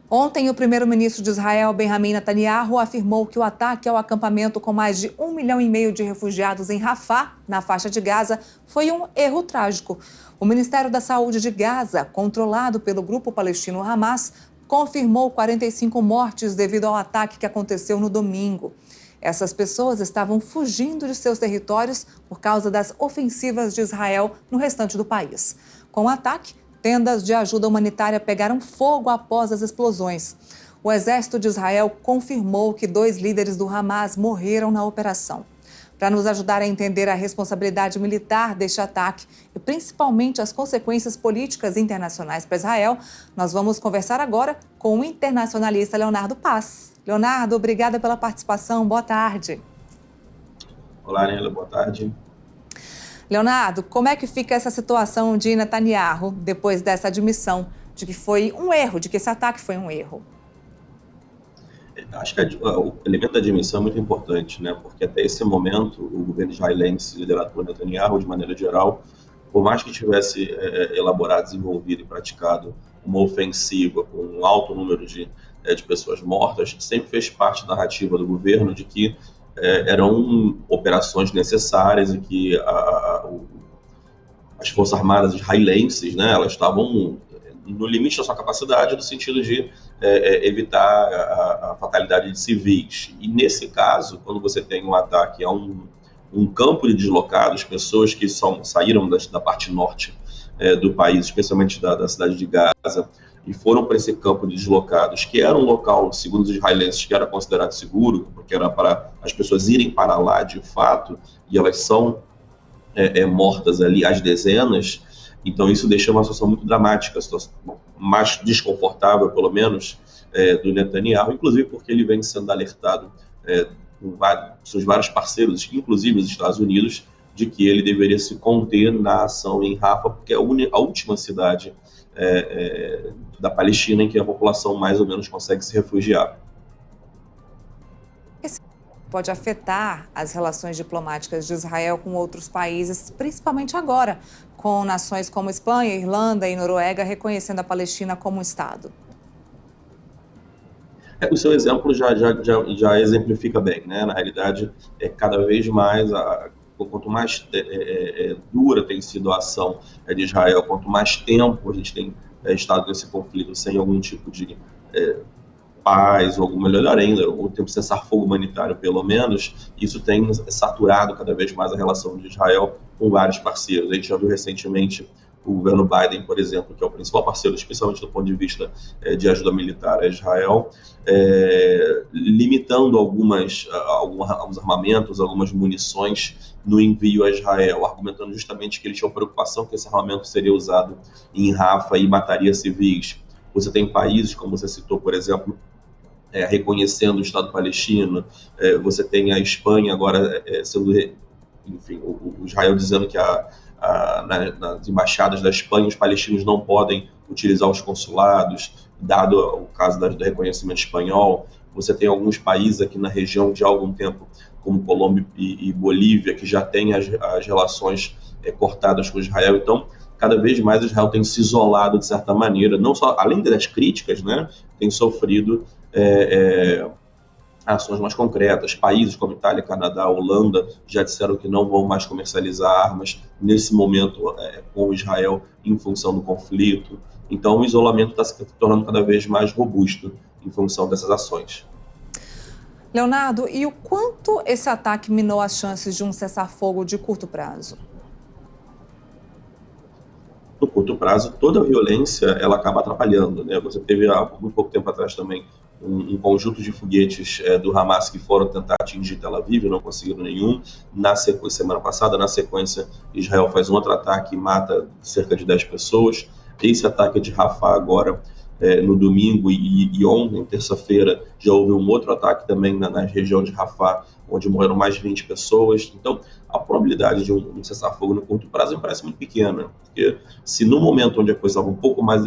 Ontem, o primeiro-ministro de Israel, Benjamin Netanyahu, afirmou que o ataque ao acampamento com mais de 1,5 milhão de refugiados em Rafah, na faixa de Gaza, foi um erro trágico. O Ministério da Saúde de Gaza, controlado pelo grupo palestino Hamas, confirmou 45 mortes devido ao ataque que aconteceu no domingo. Essas pessoas estavam fugindo de seus territórios por causa das ofensivas de Israel no restante do país. Com o ataque, tendas de ajuda humanitária pegaram fogo após as explosões. O exército de Israel confirmou que 2 líderes do Hamas morreram na operação. Para nos ajudar a entender a responsabilidade militar deste ataque e principalmente as consequências políticas internacionais para Israel, nós vamos conversar agora com o internacionalista Leonardo Paz. Leonardo, obrigada pela participação. Boa tarde. Olá, Nela. Boa tarde. Leonardo, como é que fica essa situação de Netanyahu depois dessa admissão de que foi um erro, de que esse ataque foi um erro? Acho que o elemento da admissão é muito importante, né? Porque até esse momento o governo israelense, liderado por Netanyahu, de maneira geral, por mais que tivesse elaborado, desenvolvido e praticado uma ofensiva com um alto número de pessoas mortas, sempre fez parte da narrativa do governo de que eram operações necessárias e que as Forças Armadas israelenses, né, elas estavam no limite da sua capacidade, no sentido de evitar a fatalidade de civis. E nesse caso, quando você tem um ataque a um campo de deslocados, pessoas que saíram da parte norte do país, especialmente da cidade de Gaza, e foram para esse campo de deslocados, que era um local, segundo os israelenses, que era considerado seguro, porque era para as pessoas irem para lá de fato, e elas são mortas ali às dezenas. Então isso deixa uma situação muito dramática, situação mais desconfortável, pelo menos, do Netanyahu, inclusive porque ele vem sendo alertado por seus vários parceiros, inclusive os Estados Unidos, de que ele deveria se conter na ação em Rafah, porque é a última cidade da Palestina em que a população mais ou menos consegue se refugiar. Esse pode afetar as relações diplomáticas de Israel com outros países, principalmente agora, com nações como Espanha, Irlanda e Noruega reconhecendo a Palestina como um Estado. O seu exemplo já exemplifica bem, né? Na realidade, cada vez mais, quanto mais dura tem sido a ação de Israel, quanto mais tempo a gente tem estado nesse conflito sem algum tipo de paz, ou melhor ainda, ou tempo de cessar-fogo humanitário, pelo menos, isso tem saturado cada vez mais a relação de Israel com vários parceiros. A gente já viu recentemente o governo Biden, por exemplo, que é o principal parceiro, especialmente do ponto de vista de ajuda militar a Israel, limitando alguns armamentos, algumas munições no envio a Israel, argumentando justamente que eles tinham preocupação que esse armamento seria usado em Rafah e mataria civis. Você tem países, como você citou, por exemplo, reconhecendo o Estado palestino, você tem a Espanha agora sendo, enfim, o Israel dizendo que nas embaixadas da Espanha os palestinos não podem utilizar os consulados, dado o caso do reconhecimento espanhol. Você tem alguns países aqui na região de há algum tempo, como Colômbia e Bolívia, que já têm as relações cortadas com Israel. Então, cada vez mais Israel tem se isolado de certa maneira, não só, além das críticas, né, tem sofrido ações mais concretas. Países como Itália, Canadá, Holanda já disseram que não vão mais comercializar armas nesse momento com Israel em função do conflito. Então o isolamento está se tornando cada vez mais robusto em função dessas ações. Leonardo, e o quanto esse ataque minou as chances de um cessar-fogo de curto prazo? No curto prazo, toda a violência ela acaba atrapalhando, né? Você teve há muito pouco tempo atrás também um conjunto de foguetes do Hamas que foram tentar atingir Tel Aviv, não conseguiram nenhum. Semana passada, na sequência, Israel faz um outro ataque e mata cerca de 10 pessoas. Esse ataque de Rafah agora, no domingo, e ontem, terça-feira, já houve um outro ataque também na região de Rafah, onde morreram mais de 20 pessoas. Então, a probabilidade de um cessar-fogo no curto prazo me parece muito pequena, porque se no momento onde a coisa estava um pouco mais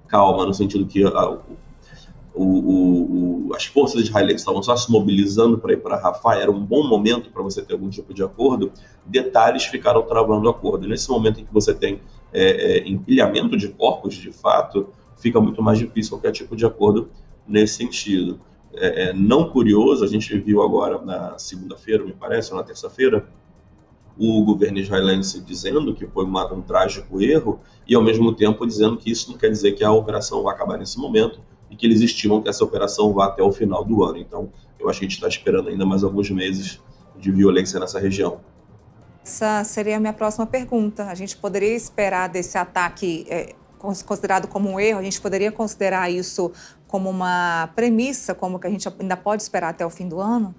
calma, no sentido que as forças israelenses estavam só se mobilizando para ir para Rafah, era um bom momento para você ter algum tipo de acordo, detalhes ficaram travando o acordo. E nesse momento em que você tem empilhamento de corpos, de fato, fica muito mais difícil qualquer tipo de acordo nesse sentido. Não curioso, a gente viu agora na segunda-feira, me parece, ou na terça-feira, o governo israelense dizendo que foi um trágico erro e, ao mesmo tempo, dizendo que isso não quer dizer que a operação vai acabar nesse momento e que eles estimam que essa operação vá até o final do ano. Então, eu acho que a gente está esperando ainda mais alguns meses de violência nessa região. Essa seria a minha próxima pergunta. A gente poderia esperar desse ataque considerado como um erro? A gente poderia considerar isso como uma premissa, como que a gente ainda pode esperar até o fim do ano?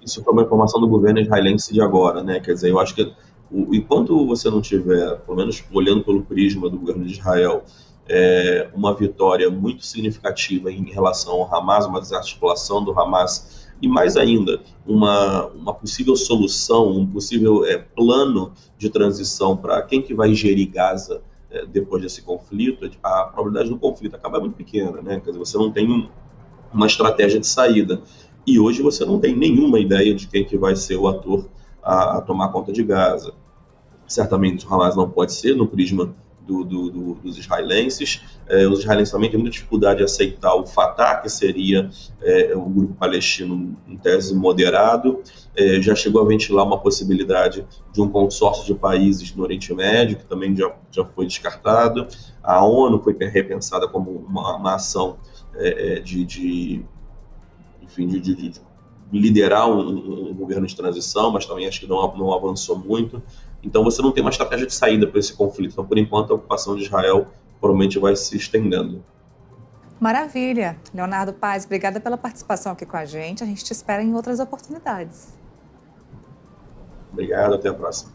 Isso foi uma informação do governo israelense de agora, né? Quer dizer, eu acho que enquanto você não tiver, pelo menos olhando pelo prisma do governo de Israel, uma vitória muito significativa em relação ao Hamas, uma desarticulação do Hamas, e mais ainda, uma possível solução, um possível plano de transição para quem que vai gerir Gaza depois desse conflito, a probabilidade do conflito acaba muito pequena, né? Quer dizer, você não tem uma estratégia de saída. E hoje você não tem nenhuma ideia de quem que vai ser o ator a tomar conta de Gaza. Certamente o Hamas não pode ser no prisma dos israelenses. Os israelenses também têm muita dificuldade de aceitar o Fatah, que seria o grupo palestino em tese moderado. Já chegou a ventilar uma possibilidade de um consórcio de países no Oriente Médio, que também já foi descartado. A ONU foi repensada como uma ação enfim, de liderar um governo de transição, mas também acho que não avançou muito. Então você não tem uma estratégia de saída para esse conflito. Então, por enquanto, a ocupação de Israel provavelmente vai se estendendo. Maravilha. Leonardo Paes, obrigada pela participação aqui com a gente. A gente te espera em outras oportunidades. Obrigado, até a próxima.